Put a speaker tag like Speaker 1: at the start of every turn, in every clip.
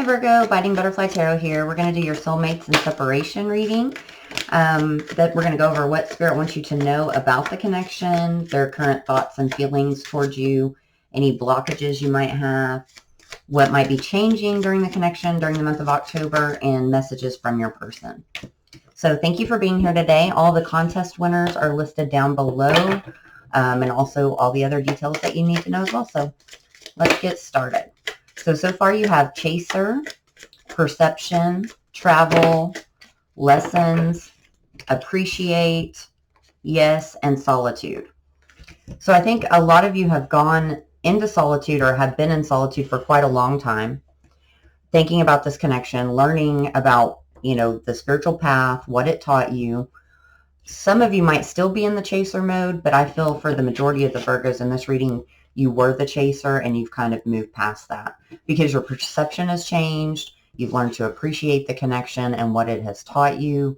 Speaker 1: Hi Virgo, Biting Butterfly Tarot here. We're going to do your soulmates and separation reading. That we're going to go over what Spirit wants you to know about the connection, their current thoughts and feelings towards you, any blockages you might have, what might be changing during the connection during the month of October, and messages from your person. So thank you for being here today. All the contest winners are listed down below, and also all the other details that you need to know as well. So let's get started. So far you have Chaser, Perception, Travel, Lessons, Appreciate, Yes, and Solitude. So I think a lot of you have gone into solitude or have been in solitude for quite a long time, thinking about this connection, learning about, the spiritual path, what it taught you. Some of you might still be in the chaser mode, but I feel for the majority of the Virgos in this reading, you were the chaser and you've kind of moved past that because your perception has changed. You've learned to appreciate the connection and what it has taught you.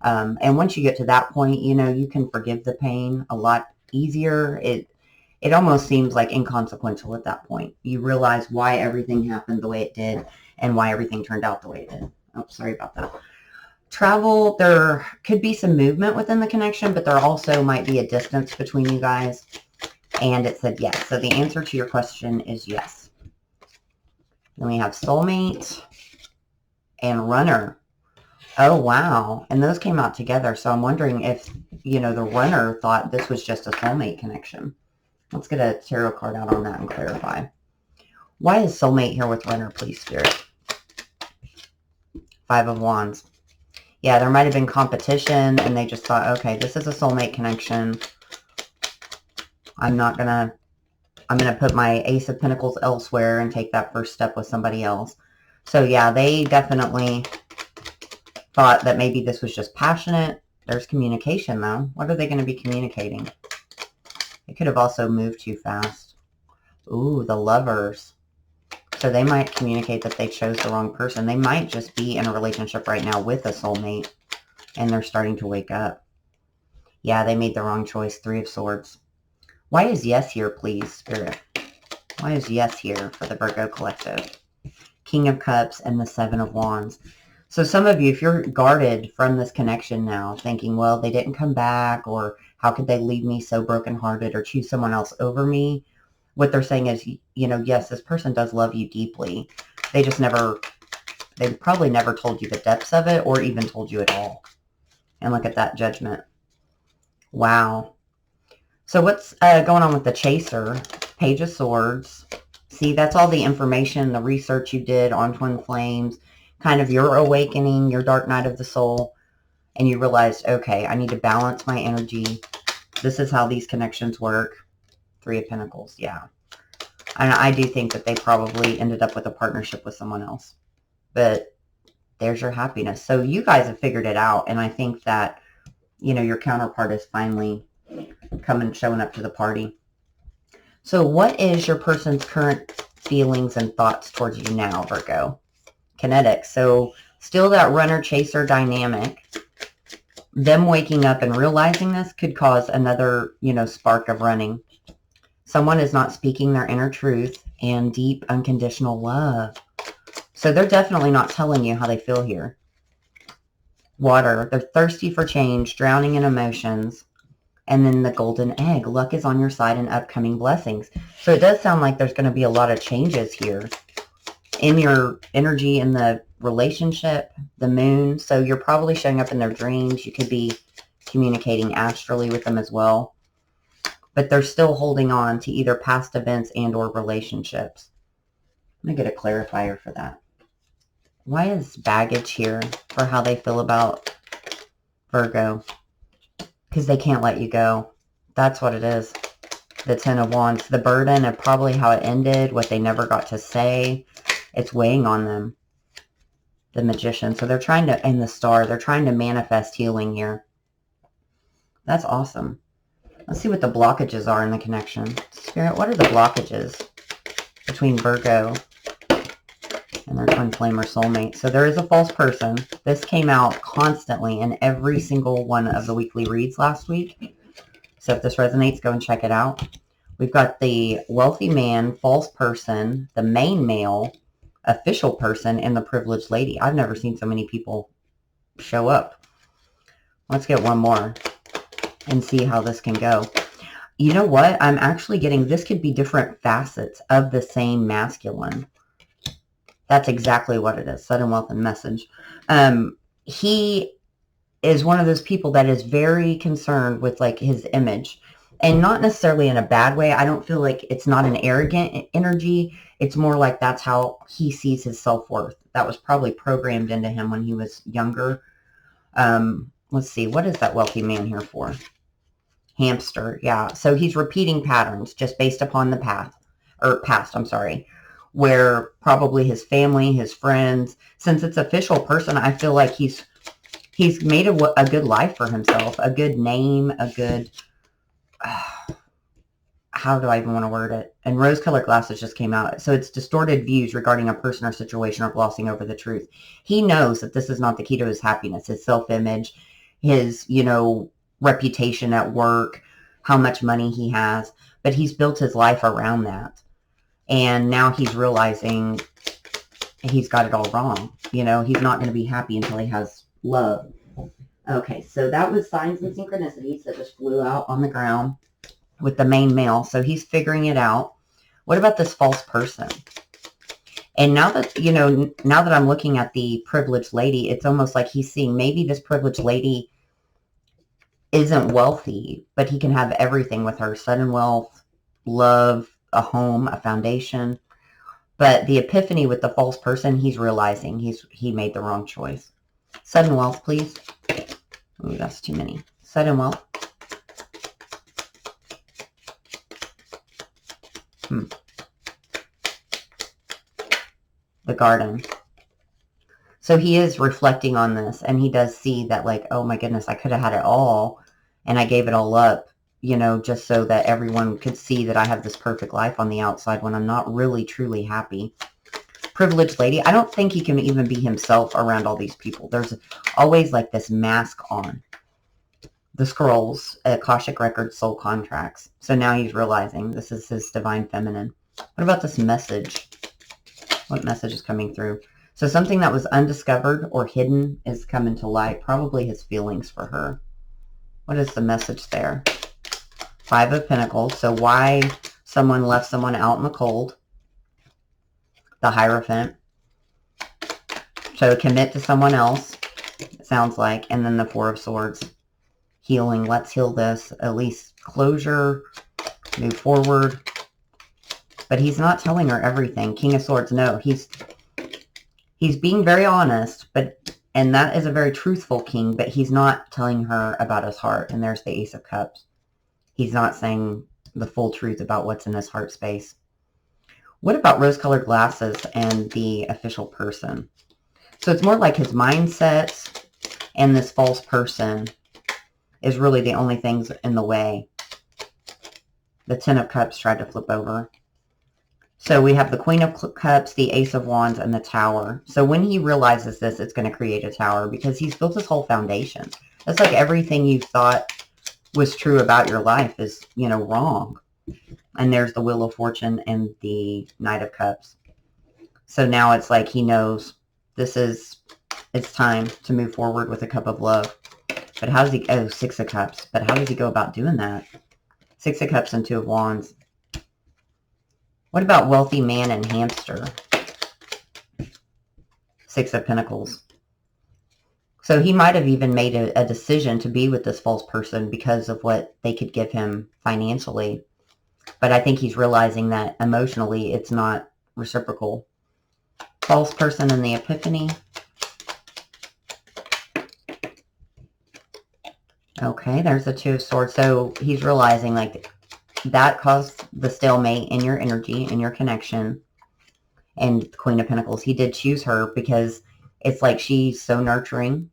Speaker 1: And once you get to that point, you can forgive the pain a lot easier. It almost seems like inconsequential at that point. You realize why everything happened the way it did and why everything turned out the way it did. Oh, sorry about that. Travel, there could be some movement within the connection, but there also might be a distance between you guys. And it said yes. So the answer to your question is yes. Then we have Soulmate and Runner. Oh, wow. And those came out together. So I'm wondering if, the Runner thought this was just a soulmate connection. Let's get a tarot card out on that and clarify. Why is Soulmate here with Runner, please, Spirit? 5 of Wands. Yeah, there might have been competition and they just thought, okay, this is a soulmate connection. I'm going to put my Ace of Pentacles elsewhere and take that first step with somebody else. So yeah, they definitely thought that maybe this was just passionate. There's communication though. What are they going to be communicating? It could have also moved too fast. Ooh, the Lovers. So they might communicate that they chose the wrong person. They might just be in a relationship right now with a soulmate and they're starting to wake up. Yeah, they made the wrong choice. 3 of Swords. Why is yes here, please, Spirit? Why is yes here for the Virgo collective? King of Cups and the 7 of Wands. So some of you, if you're guarded from this connection now, thinking, well, they didn't come back, or how could they leave me so brokenhearted or choose someone else over me? What they're saying is, yes, this person does love you deeply. They probably never told you the depths of it or even told you at all. And look at that Judgment. Wow. So what's going on with the Chaser? Page of Swords. See, that's all the information, the research you did on Twin Flames, kind of your awakening, your dark night of the soul. And you realized, okay, I need to balance my energy. This is how these connections work. 3 of Pentacles, yeah. And I do think that they probably ended up with a partnership with someone else. But there's your happiness. So you guys have figured it out. And I think that, your counterpart is finally showing up to the party. So what is your person's current feelings and thoughts towards you now, Virgo? Kinetic. So still that runner-chaser dynamic. Them waking up and realizing this could cause another, spark of running. Someone is not speaking their inner truth and deep unconditional love. So they're definitely not telling you how they feel here. Water. They're thirsty for change, drowning in emotions. And then the golden egg. Luck is on your side and upcoming blessings. So it does sound like there's going to be a lot of changes here in your energy in the relationship, the moon. So you're probably showing up in their dreams. You could be communicating astrally with them as well. But they're still holding on to either past events and or relationships. I'm going to get a clarifier for that. Why is baggage here for how they feel about Virgo? Because they can't let you go. That's what it is. The 10 of Wands. The burden of probably how it ended, what they never got to say. It's weighing on them. The Magician. So they're trying to, and the Star, they're trying to manifest healing here. That's awesome. Let's see what the blockages are in the connection. Spirit, what are the blockages between Virgo and their twin flame or soulmate? So there is a false person. This came out constantly in every single one of the weekly reads last week. So if this resonates, go and check it out. We've got the wealthy man, false person, the main male, official person and the privileged lady. I've never seen so many people show up. Let's get one more and see how this can go. You know what? I'm actually getting, this could be different facets of the same masculine. That's exactly what it is. Sudden wealth and message. He is one of those people that is very concerned with like his image, and not necessarily in a bad way. I don't feel like it's not an arrogant energy. It's more like that's how he sees his self-worth. That was probably programmed into him when he was younger. Let's see. What is that wealthy man here for? Hamster. Yeah. So he's repeating patterns just based upon the past, I'm sorry, where probably his family, his friends, since it's official person, I feel like he's made a good life for himself, a good name, a good, how do I even want to word it? And rose-colored glasses just came out. So it's distorted views regarding a person or situation or glossing over the truth. He knows that this is not the key to his happiness, his self-image, his, reputation at work, how much money he has, but he's built his life around that. And now he's realizing he's got it all wrong. He's not going to be happy until he has love. Okay, so that was signs and synchronicities that just flew out on the ground with the main male. So he's figuring it out. What about this false person? And now that, now that I'm looking at the privileged lady, it's almost like he's seeing maybe this privileged lady isn't wealthy, but he can have everything with her. Sudden wealth, love, a home, a foundation. But the epiphany with the false person, he's realizing he made the wrong choice. Sudden wealth, please. Ooh, that's too many. Sudden wealth. The garden. So he is reflecting on this, and he does see that, like, oh my goodness, I could have had it all, and I gave it all up, just so that everyone could see that I have this perfect life on the outside when I'm not really truly happy. Privileged lady, I don't think he can even be himself around all these people. There's always like this mask on. The scrolls, Akashic records, soul contracts. So now he's realizing this is his divine feminine. What about this message? What message is coming through? So something that was undiscovered or hidden is coming to light. Probably his feelings for her. What is the message there? 5 of Pentacles. So why someone left someone out in the cold. The Hierophant. So commit to someone else, it sounds like. And then the 4 of Swords. Healing. Let's heal this. At least closure. Move forward. But he's not telling her everything. King of Swords, no. He's being very honest, and that is a very truthful king, but he's not telling her about his heart. And there's the Ace of Cups. He's not saying the full truth about what's in his heart space. What about rose-colored glasses and the official person? So it's more like his mindset and this false person is really the only things in the way. The 10 of Cups tried to flip over. So we have the Queen of Cups, the Ace of Wands, and the Tower. So when he realizes this, it's going to create a tower because he's built his whole foundation. It's like everything you thought was true about your life is, wrong. And there's the Wheel of Fortune and the Knight of Cups. So now it's like he knows it's time to move forward with a cup of love. But how does he, 6 of Cups. But how does he go about doing that? 6 of Cups and 2 of Wands. What about wealthy man and hamster? 6 of Pentacles. So he might have even made a decision to be with this false person because of what they could give him financially. But I think he's realizing that emotionally it's not reciprocal. False person in the Epiphany. Okay, there's the 2 of Swords. So he's realizing like that caused the stalemate in your energy, in your connection. And Queen of Pentacles, he did choose her because it's like she's so nurturing.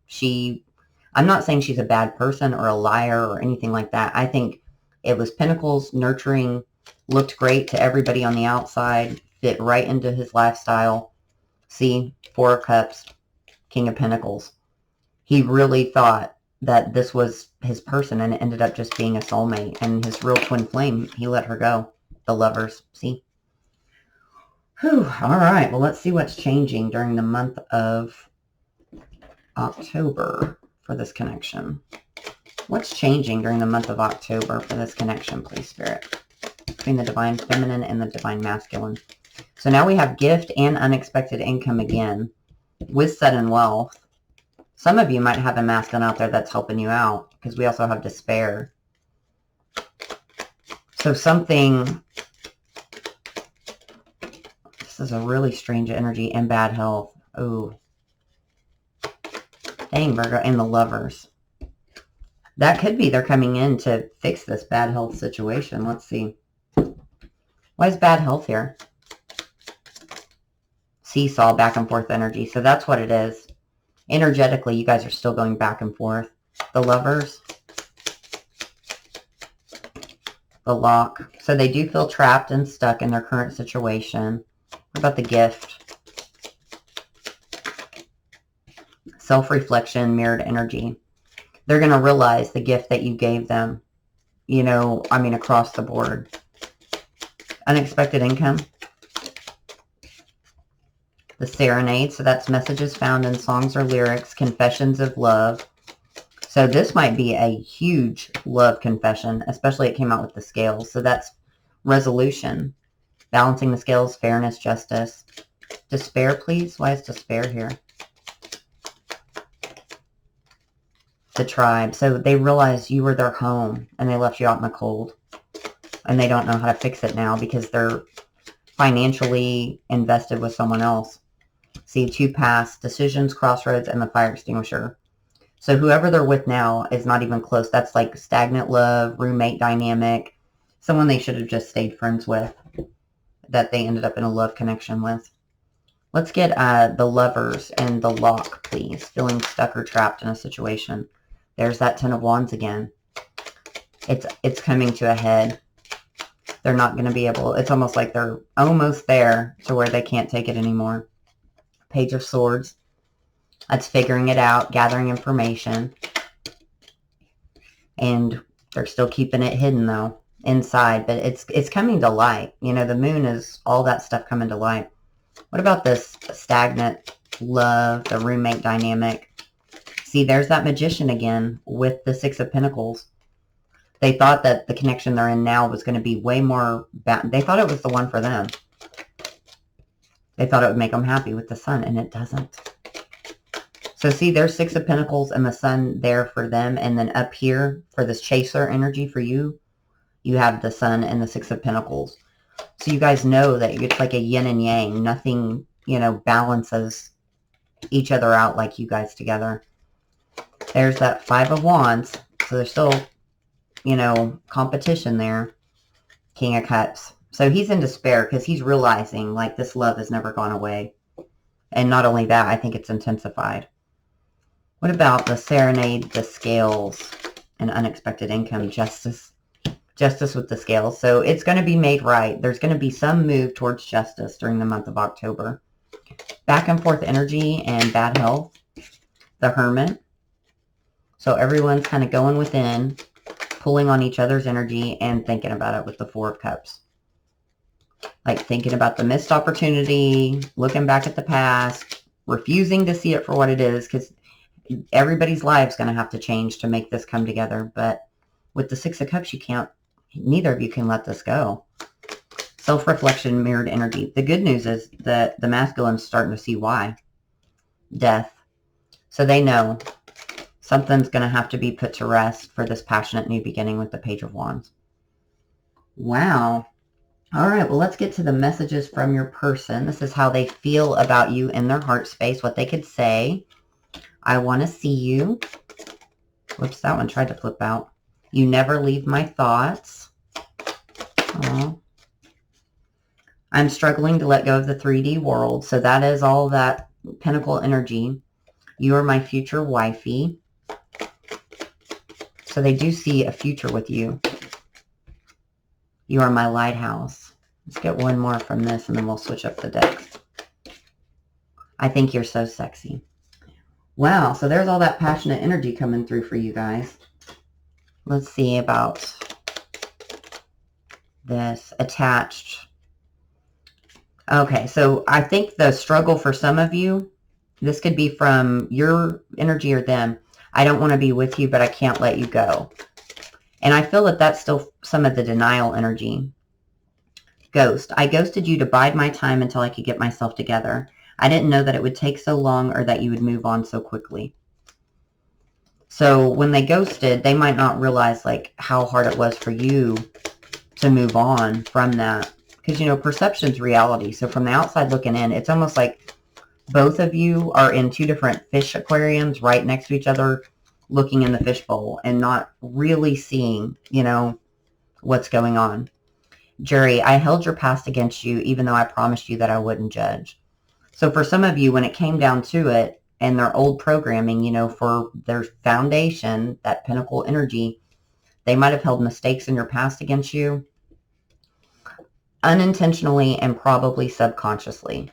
Speaker 1: I'm not saying she's a bad person or a liar or anything like that. I think it was Pentacles, nurturing, looked great to everybody on the outside, fit right into his lifestyle. See, 4 of Cups, King of Pentacles. He really thought that this was his person, and it ended up just being a soulmate. And his real twin flame, he let her go. The Lovers, see? Whew, all right, well, let's see what's changing during the month of October for this connection. What's changing during the month of October for this connection, please, Spirit? Between the divine feminine and the divine masculine. So now we have gift and unexpected income again with sudden wealth. Some of you might have a masculine out there that's helping you out because we also have despair. So something, this is a really strange energy, and bad health. Oh, dang, Virgo, and the Lovers. That could be they're coming in to fix this bad health situation. Let's see. Why is bad health here? Seesaw, back and forth energy. So that's what it is. Energetically, you guys are still going back and forth. The Lovers. The Lock. So they do feel trapped and stuck in their current situation. What about the Gift? Self-reflection, mirrored energy. They're going to realize the gift that you gave them. You know, I mean, across the board. Unexpected income. The Serenade. So that's messages found in songs or lyrics. Confessions of love. So this might be a huge love confession. Especially it came out with the scales. So that's resolution. Balancing the scales. Fairness. Justice. Despair, please. Why is despair here? The Tribe. So they realized you were their home and they left you out in the cold. And they don't know how to fix it now because they're financially invested with someone else. See, 2 paths, decisions, crossroads, and the fire extinguisher. So whoever they're with now is not even close. That's like stagnant love, roommate dynamic, someone they should have just stayed friends with that they ended up in a love connection with. Let's get the Lovers and the Lock, please. Feeling stuck or trapped in a situation. There's that 10 of Wands again. It's coming to a head. They're not going to be able, it's almost like they're almost there to where they can't take it anymore. Page of Swords. That's figuring it out, gathering information. And they're still keeping it hidden though, inside. But it's coming to light. You know, the moon is all that stuff coming to light. What about this stagnant love, the roommate dynamic? See, there's that Magician again with the 6 of Pentacles. They thought that the connection they're in now was going to be way more... They thought it was the one for them. They thought it would make them happy with the Sun, and it doesn't. So see, there's 6 of Pentacles and the Sun there for them. And then up here, for this Chaser energy for you, you have the Sun and the 6 of Pentacles. So you guys know that it's like a yin and yang. Nothing, you know, balances each other out like you guys together. There's that 5 of Wands. So there's still, you know, competition there. King of Cups. So he's in despair because he's realizing like this love has never gone away. And not only that, I think it's intensified. What about the Serenade, the Scales, and unexpected income? Justice. Justice with the Scales. So it's going to be made right. There's going to be some move towards justice during the month of October. Back and forth energy and bad health. The Hermit. So everyone's kind of going within, pulling on each other's energy and thinking about it with the 4 of Cups. Like thinking about the missed opportunity, looking back at the past, refusing to see it for what it is, because everybody's life's going to have to change to make this come together. But with the 6 of Cups, you can't, neither of you can let this go. Self-reflection, mirrored energy. The good news is that the masculine's starting to see why. Death. So they know something's going to have to be put to rest for this passionate new beginning with the Page of Wands. Wow. All right, well, let's get to the messages from your person. This is how they feel about you in their heart space, what they could say. I want to see you. Whoops, that one tried to flip out. You never leave my thoughts. Aww. I'm struggling to let go of the 3D world. So that is all that Pentacle energy. You are my future wifey. So they do see a future with you. You are my lighthouse. Let's get one more from this and then we'll switch up the decks. I think you're so sexy. Wow, so there's all that passionate energy coming through for you guys. Let's see about this attached. Okay, so I think the struggle for some of you, this could be from your energy or them. I don't want to be with you, but I can't let you go. And I feel that that's still some of the denial energy. Ghost. I ghosted you to bide my time until I could get myself together. I didn't know that it would take so long or that you would move on so quickly. So when they ghosted, they might not realize like how hard it was for you to move on from that. Because, you know, perception's reality. So from the outside looking in, it's almost like both of you are in two different fish aquariums right next to each other, looking in the fishbowl and not really seeing, you know, what's going on. Jury, I held your past against you, even though I promised you that I wouldn't judge. So for some of you, when it came down to it, and their old programming, you know, for their foundation, that pinnacle energy, they might have held mistakes in your past against you, unintentionally and probably subconsciously.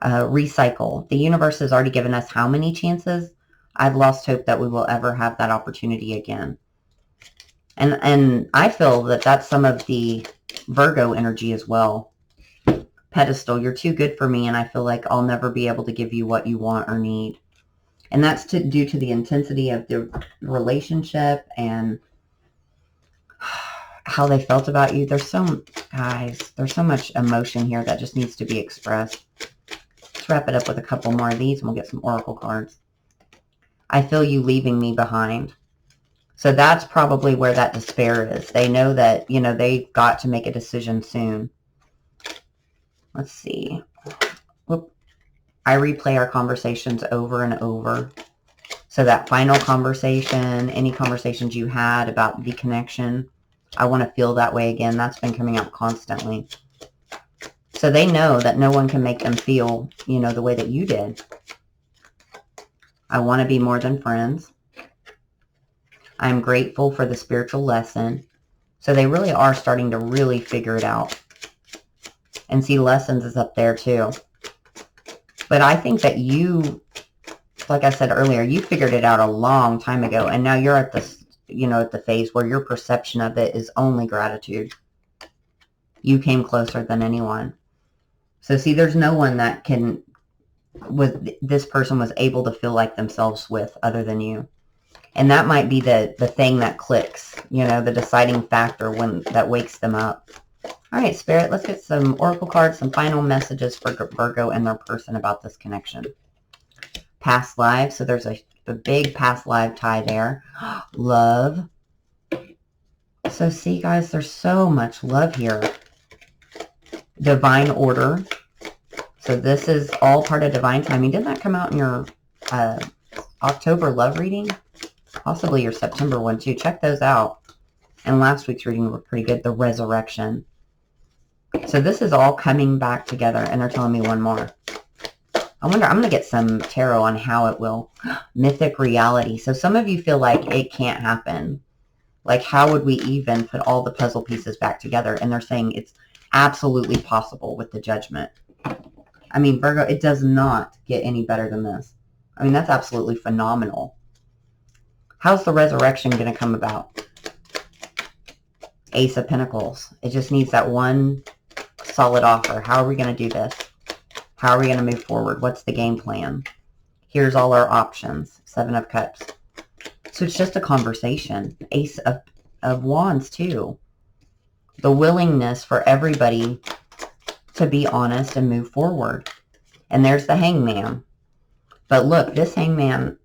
Speaker 1: Recycle. The universe has already given us how many chances? I've lost hope that we will ever have that opportunity again. And I feel that that's some of the Virgo energy as well. Pedestal, you're too good for me, and I feel like I'll never be able to give you what you want or need. And that's due to the intensity of the relationship and how they felt about you. There's so much emotion here that just needs to be expressed. Let's wrap it up with a couple more of these, and we'll get some oracle cards. I feel you leaving me behind. So that's probably where that despair is. They know that, you know, they've got to make a decision soon. Let's see. Whoop. I replay our conversations over and over. So that final conversation, any conversations you had about the connection, I want to feel that way again. That's been coming up constantly. So they know that no one can make them feel, you know, the way that you did. I want to be more than friends. I'm grateful for the spiritual lesson. So they really are starting to really figure it out. And see, lessons is up there too. But I think that you, like I said earlier, you figured it out a long time ago. And now you're at this, you know, at the phase where your perception of it is only gratitude. You came closer than anyone. So see, there's no one that this person was able to feel like themselves with other than you. And that might be the thing that clicks, you know, the deciding factor that wakes them up. All right, Spirit, let's get some oracle cards, some final messages for Virgo and their person about this connection. Past lives. So there's a big past life tie there. Love. So see, guys, there's so much love here. Divine order. So this is all part of divine timing. Didn't that come out in your October love reading? Possibly your September one too. Check those out. And last week's reading were pretty good. The resurrection. So this is all coming back together, and they're telling me one more. I wonder, I'm going to get some tarot on how it will. Mythic reality. So some of you feel like it can't happen. Like, how would we even put all the puzzle pieces back together? And they're saying it's absolutely possible with the Judgment. I mean, Virgo, it does not get any better than this. I mean, that's absolutely phenomenal. How's the resurrection going to come about? Ace of Pentacles. It just needs that one solid offer. How are we going to do this? How are we going to move forward? What's the game plan? Here's all our options. Seven of Cups. So it's just a conversation. Ace of Wands too. The willingness for everybody to be honest and move forward. And there's the Hangman. But look, this Hangman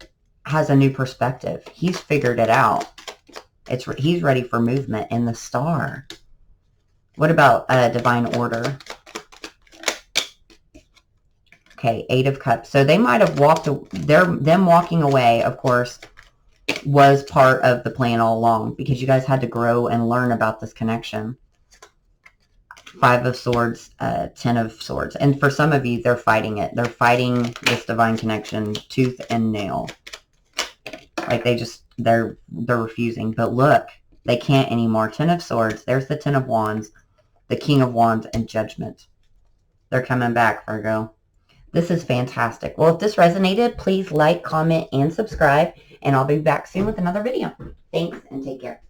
Speaker 1: has a new perspective. He's figured it out. He's ready for movement. In the Star. What about divine order? Okay, Eight of Cups. So they might have them walking away, of course, was part of the plan all along, because you guys had to grow and learn about this connection. Five of Swords, 10 of Swords. And for some of you, they're fighting it. They're fighting this divine connection tooth and nail. Like they're refusing. But look, they can't anymore. 10 of Swords. There's the 10 of Wands, the King of Wands, and Judgment. They're coming back, Virgo. This is fantastic. Well, if this resonated, please like, comment, and subscribe. And I'll be back soon with another video. Thanks, and take care.